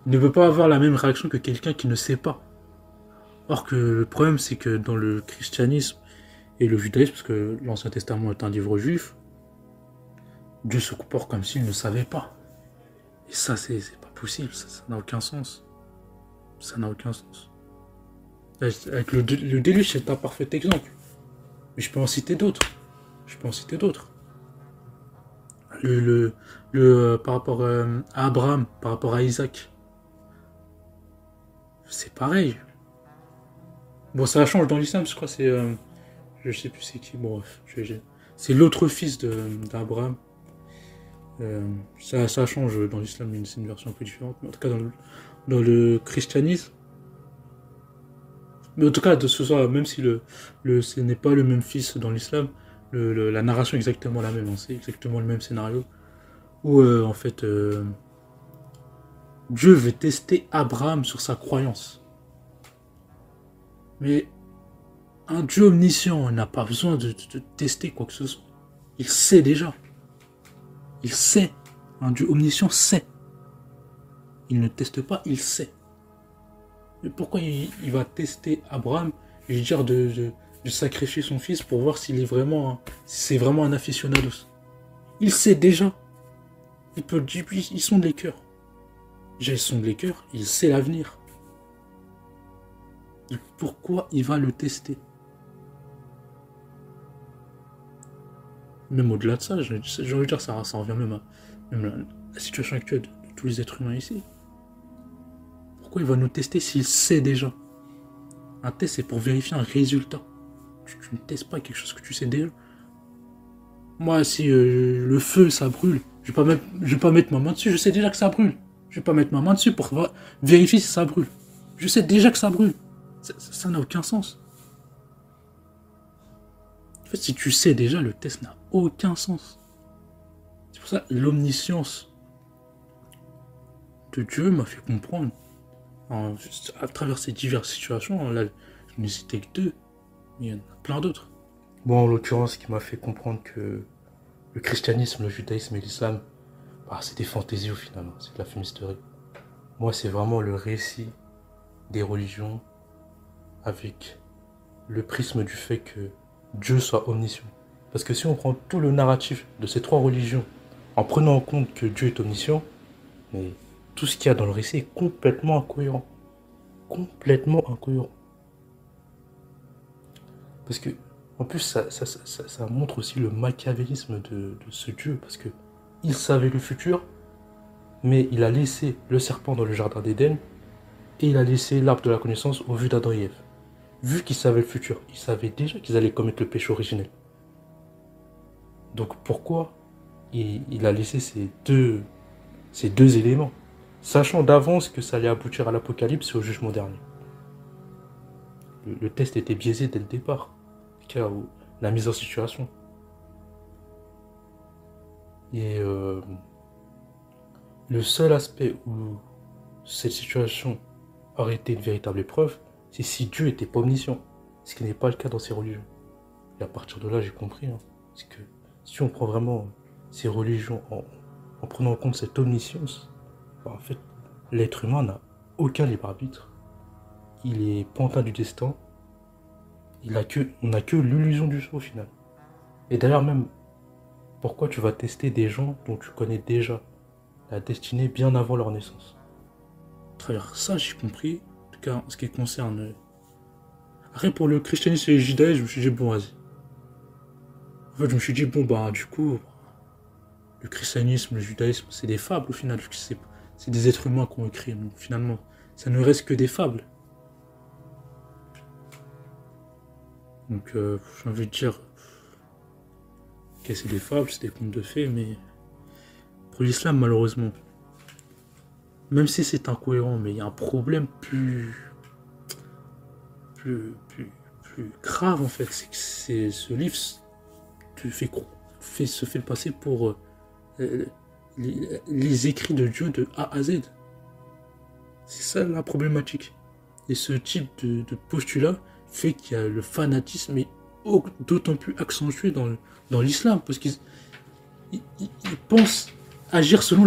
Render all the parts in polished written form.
Il ne peut pas avoir la même réaction que quelqu'un qui ne sait pas. Or que le problème, c'est que dans le christianisme et le judaïsme, parce que l'Ancien Testament est un livre juif, Dieu se comporte comme s'il ne savait pas. Et ça, c'est pas possible, ça n'a aucun sens. Ça n'a aucun sens. Avec le déluge, c'est un parfait exemple. Mais je peux en citer d'autres. Je peux en citer d'autres. Par rapport à Abraham, par rapport à Isaac, c'est pareil. Bon, ça change dans l'islam, je crois, c'est. Je sais plus c'est qui, bon, bref. C'est l'autre fils d'Abraham. Ça change dans l'islam, mais c'est une version un peu différente. Mais en tout cas, dans le christianisme, mais en tout cas, de ce soir, même si ce n'est pas le même fils dans l'islam, la narration est exactement la même, hein, c'est exactement le même scénario. Où, en fait, Dieu veut tester Abraham sur sa croyance. Mais un Dieu omniscient n'a pas besoin de tester quoi que ce soit. Il sait déjà. Il sait. Un Dieu omniscient sait. Il ne teste pas, il sait. Mais pourquoi il va tester Abraham et lui dire de sacrifier son fils pour voir s'il est vraiment, si c'est vraiment un aficionados? Il sait déjà. Il sonde les cœurs. Déjà, il sonde les cœurs, il sait l'avenir. Pourquoi il va le tester? Même au-delà de ça, j'ai envie de dire, ça revient même à la situation actuelle de tous les êtres humains ici. Pourquoi il va nous tester s'il sait déjà? Un test, c'est pour vérifier un résultat. Tu ne testes pas quelque chose que tu sais déjà. Moi, si le feu, ça brûle, je vais pas mettre ma main dessus, je sais déjà que ça brûle. Je vais pas mettre ma main dessus pour vérifier si ça brûle. Je sais déjà que ça brûle. Ça n'a aucun sens. En fait, si tu sais déjà, le test n'a aucun sens. C'est pour ça que l'omniscience de Dieu m'a fait comprendre, à travers ces diverses situations, là, je ne citais que deux, mais il y en a plein d'autres. Bon, en l'occurrence, ce qui m'a fait comprendre que le christianisme, le judaïsme et l'islam, c'est des fantaisies au final, c'est de la fumisterie. Moi, c'est vraiment le récit des religions avec le prisme du fait que Dieu soit omniscient. Parce que si on prend tout le narratif de ces trois religions, en prenant en compte que Dieu est omniscient, mais tout ce qu'il y a dans le récit est complètement incohérent. Complètement incohérent. Parce que, en plus, ça montre aussi le machiavélisme de ce Dieu. Parce que il savait le futur, mais il a laissé le serpent dans le jardin d'Éden, et il a laissé l'arbre de la connaissance au vu d'Adam et Ève. Vu qu'il savait le futur, il savait déjà qu'ils allaient commettre le péché originel. Donc pourquoi il a laissé ces deux éléments, sachant d'avance que ça allait aboutir à l'apocalypse et au jugement dernier? Le test était biaisé dès le départ, car la mise en situation. Et le seul aspect où cette situation aurait été une véritable épreuve, c'est si Dieu était pas omniscient, ce qui n'est pas le cas dans ces religions. Et à partir de là, j'ai compris, c'est que si on prend vraiment ces religions en prenant en compte cette omniscience, en fait, l'être humain n'a aucun libre arbitre. Il est pantin du destin. On n'a que l'illusion du soi au final. Et d'ailleurs même, pourquoi tu vas tester des gens dont tu connais déjà la destinée bien avant leur naissance? À travers ça, j'ai compris, en tout cas en ce qui concerne... Après, pour le christianisme et le judaïsme, je me suis dit, bon, vas-y. En fait, je me suis dit, bon, du coup, le christianisme, le judaïsme, c'est des fables au final, c'est des êtres humains qui ont écrit, donc finalement, ça ne reste que des fables. Donc, j'ai envie de dire, ok, c'est des fables, c'est des contes de fées, mais pour l'islam, malheureusement, même si c'est incohérent, mais il y a un problème plus grave en fait, c'est que ce livre se fait passer pour les écrits de Dieu de A à Z. C'est ça la problématique. Et ce type de postulat fait qu'il y a le fanatisme est d'autant plus accentué dans l'islam, parce qu'ils pensent agir selon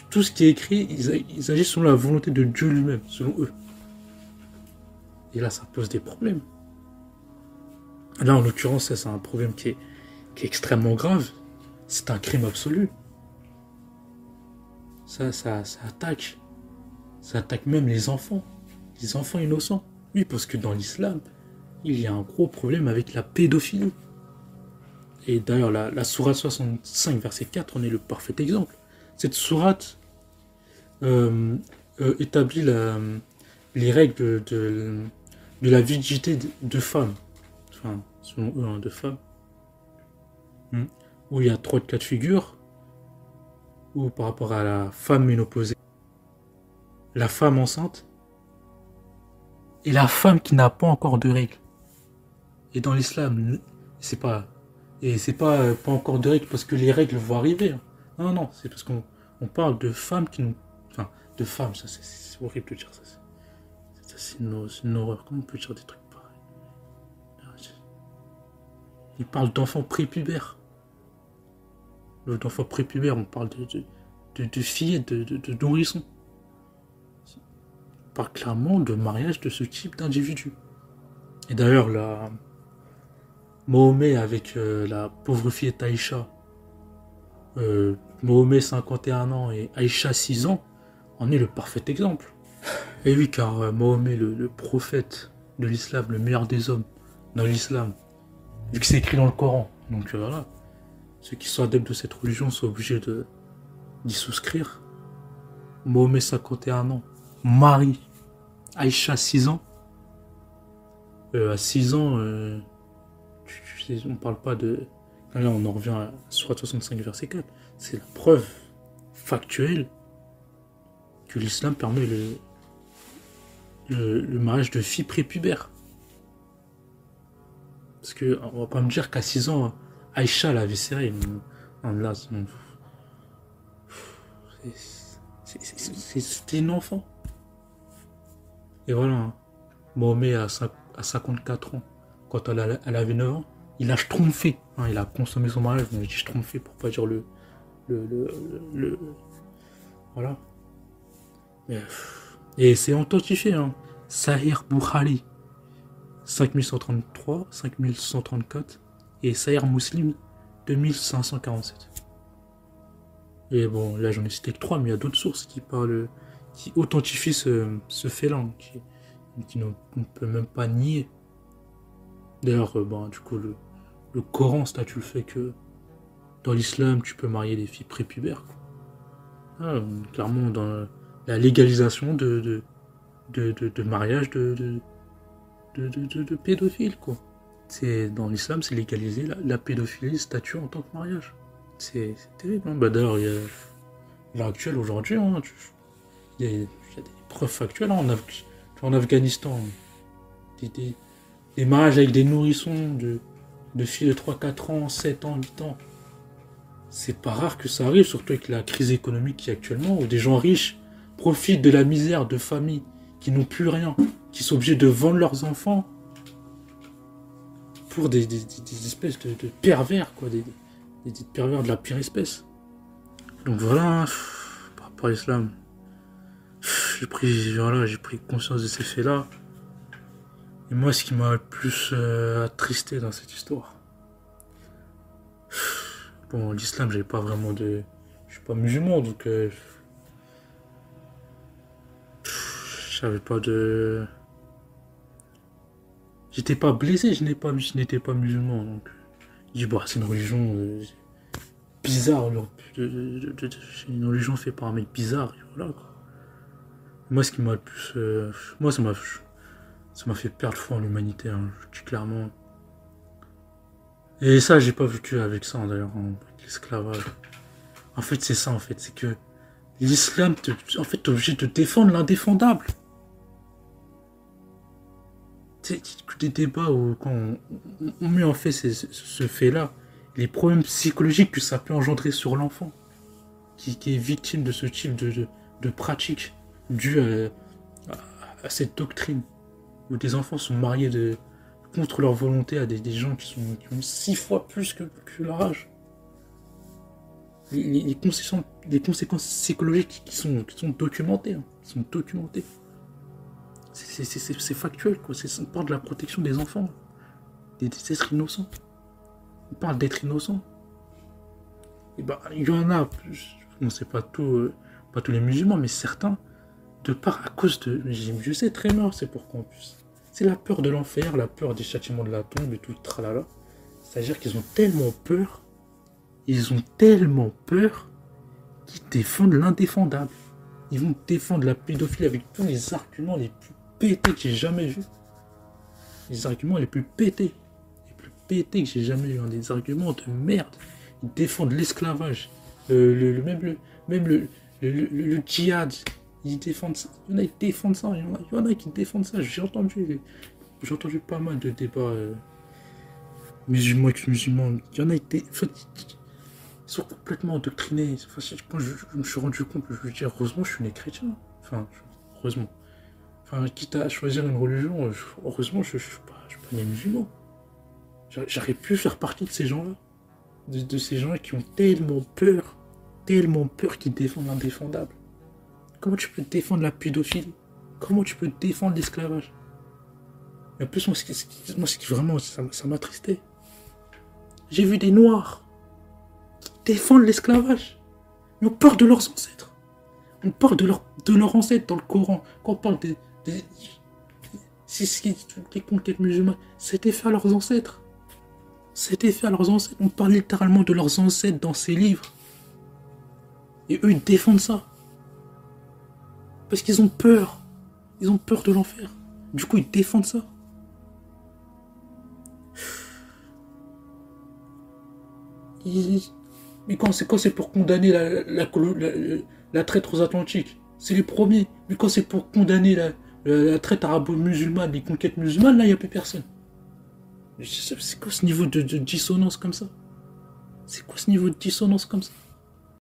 tout ce qui est écrit, ils agissent selon la volonté de Dieu lui-même, selon eux. Et là, ça pose des problèmes. Là, en l'occurrence, c'est un problème qui est extrêmement grave. C'est un crime absolu. Ça attaque. Ça attaque même les enfants innocents. Oui, parce que dans l'islam, il y a un gros problème avec la pédophilie. Et d'ailleurs, la sourate 65, verset 4, en est le parfait exemple. Cette sourate établit les règles de la virginité de femmes. Enfin, selon eux, hein, de femmes. Où il y a 3 cas de figure. Où par rapport à la femme ménopausée, la femme enceinte, et la femme qui n'a pas encore de règles. Et dans l'islam, c'est pas pas encore de règles parce que les règles vont arriver. Hein. Non, c'est parce qu'on parle de femmes qui nous... Enfin, de femmes, ça c'est horrible de dire ça. C'est une horreur. Comment on peut dire des trucs pareils? Il parle d'enfants prépubères. D'enfants prépubères, on parle de filles, de nourrissons. On parle clairement de mariage de ce type d'individu. Et d'ailleurs, Mahomet avec la pauvre fillette Aïcha, Mahomet 51 ans et Aïcha 6 ans, en est le parfait exemple. Et oui, car Mahomet, le prophète de l'islam, le meilleur des hommes dans l'islam, vu que c'est écrit dans le Coran, donc voilà, ceux qui sont adeptes de cette religion sont obligés d'y souscrire. Mahomet 51 ans, Marie, Aïcha 6 ans, à 6 ans, on parle pas de... Là, on en revient à Sourate 65, verset 4. C'est la preuve factuelle que l'islam permet le mariage de filles prépubères. Parce que on va pas me dire qu'à 6 ans, Aïcha l'avait serré. Là, c'était une enfant. Et voilà, Mahomet à 54 ans, quand elle avait 9 ans, il a schtroumpfé. Hein, il a consommé son mariage, mais je dis schtroumpfé pour pas dire voilà. Et c'est authentifié, hein. Sahih Bukhari 5133, 5134 et Sahih Muslim 2547. Et bon, là j'en ai cité que 3, mais il y a d'autres sources qui authentifient ce fait-là, qui ne peut même pas nier. D'ailleurs, du coup, le Coran statue le fait que dans l'islam, tu peux marier des filles prépubères. Ah, clairement, dans la légalisation de mariage de pédophiles, quoi. Dans l'islam, c'est légalisé la pédophilie statue en tant que mariage. C'est terrible. Hein. D'ailleurs, il y a l'heure actuelle, aujourd'hui, hein, il y a des preuves factuelles. Hein, en Afghanistan, des mariages avec des nourrissons de filles de 3, 4 ans, 7 ans, 8 ans. C'est pas rare que ça arrive, surtout avec la crise économique qui est actuellement, où des gens riches profitent de la misère de familles qui n'ont plus rien, qui sont obligés de vendre leurs enfants pour des espèces de pervers, quoi, des pervers de la pire espèce. Donc voilà, par rapport à l'islam, j'ai pris conscience de ces faits-là. Et moi, ce qui m'a le plus attristé dans cette histoire, bon, l'islam, j'avais pas vraiment de... Je suis pas musulman, donc... j'avais pas de... J'étais pas blessé, je n'étais pas musulman, donc... Je dis, bah, c'est une religion bizarre, une religion faite par un mec bizarre, et voilà, quoi. Moi, ce qui m'a le plus... moi, ça m'a fait perdre foi en l'humanité, hein, je dis clairement. Et ça, j'ai pas vécu avec ça, d'ailleurs, avec l'esclavage. En fait, c'est ça, en fait, c'est que l'islam, en fait, t'es obligé de défendre l'indéfendable. C'est des débats où, quand on met en fait ce fait-là, les problèmes psychologiques que ça peut engendrer sur l'enfant, qui est victime de ce type de pratique, due à cette doctrine, où des enfants sont mariés contre leur volonté à des gens qui ont 6 fois plus que leur âge. les conséquences psychologiques qui sont documentées. Hein, qui sont documentées. C'est factuel, quoi. On parle de la protection des enfants, des êtres innocents. On parle d'être innocent. Et ben, il y en a, on ne sait pas tous les musulmans, mais certains, de part à cause de, je sais très bien, c'est pourquoi en plus. C'est la peur de l'enfer, la peur des châtiments de la tombe et tout le tralala. C'est-à-dire qu'ils ont tellement peur, qu'ils défendent l'indéfendable. Ils vont défendre la pédophilie avec tous les arguments les plus pétés que j'ai jamais vus. Les arguments les plus pétés. Que j'ai jamais eu, hein, des arguments de merde. Ils défendent l'esclavage, même le djihad. Ils défendent ça. Il y en a qui défendent ça. Il y en a qui défendent ça. J'ai entendu pas mal de débats musulmans avec musulmans. Il y en a qui ils sont complètement endoctrinés. Enfin, quand je me suis rendu compte, je veux dire, heureusement, je suis né chrétien. Enfin, heureusement. Enfin, quitte à choisir une religion, heureusement, je suis pas né musulman. J'aurais pu faire partie de ces gens-là. De ces gens-là qui ont tellement peur qu'ils défendent l'indéfendable. Comment tu peux défendre la pédophilie? Comment tu peux défendre l'esclavage? Et en plus, moi, ce qui vraiment, ça m'a attristé. J'ai vu des Noirs qui défendent l'esclavage. Ils ont peur de leurs ancêtres. On parle de leurs ancêtres dans le Coran. Quand on parle les conquêtes musulmanes, c'était fait à leurs ancêtres. On parle littéralement de leurs ancêtres dans ces livres. Et eux, ils défendent ça. Parce qu'ils ont peur. Ils ont peur de l'enfer. Du coup, ils défendent ça. Mais quand c'est pour condamner la traite aux Atlantiques, c'est les premiers. Mais quand c'est pour condamner la traite arabo-musulmane, les conquêtes musulmanes, là, il n'y a plus personne. C'est quoi ce niveau de dissonance comme ça? C'est quoi ce niveau de dissonance comme ça?